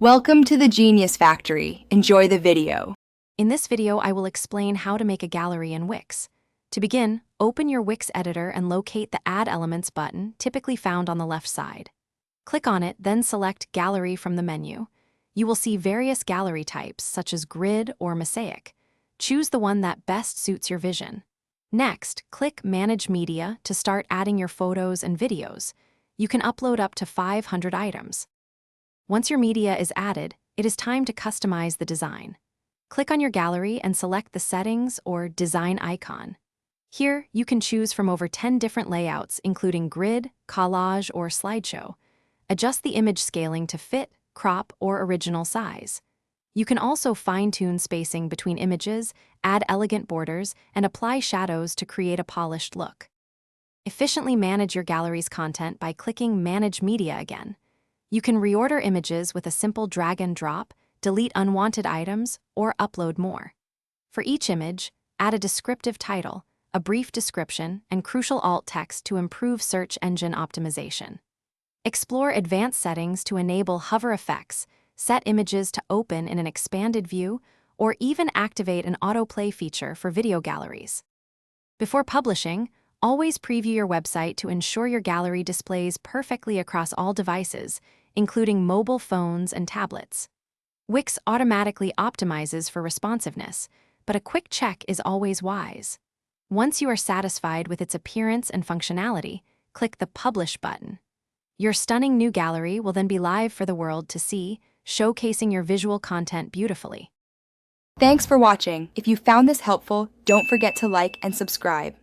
Welcome to the Genius Factory. Enjoy the video. In this video, I will explain how to make a gallery in Wix. To begin, open your Wix editor and locate the Add Elements button, typically found on the left side. Click on it, then select Gallery from the menu. You will see various gallery types, such as grid or mosaic. Choose the one that best suits your vision. Next, click Manage Media to start adding your photos and videos. You can upload up to 500 items. Once your media is added, it is time to customize the design. Click on your gallery and select the Settings or Design icon. Here, you can choose from over 10 different layouts, including grid, collage, or slideshow. Adjust the image scaling to fit, crop, or original size. You can also fine-tune spacing between images, add elegant borders, and apply shadows to create a polished look. Efficiently manage your gallery's content by clicking Manage Media again. You can reorder images with a simple drag and drop, delete unwanted items, or upload more. For each image, add a descriptive title, a brief description, and crucial alt text to improve search engine optimization. Explore advanced settings to enable hover effects, set images to open in an expanded view, or even activate an autoplay feature for video galleries. Before publishing, always preview your website to ensure your gallery displays perfectly across all devices, including mobile phones and tablets. Wix automatically optimizes for responsiveness, but a quick check is always wise. Once you are satisfied with its appearance and functionality, click the Publish button. Your stunning new gallery will then be live for the world to see, showcasing your visual content beautifully. Thanks for watching. If you found this helpful, don't forget to like and subscribe.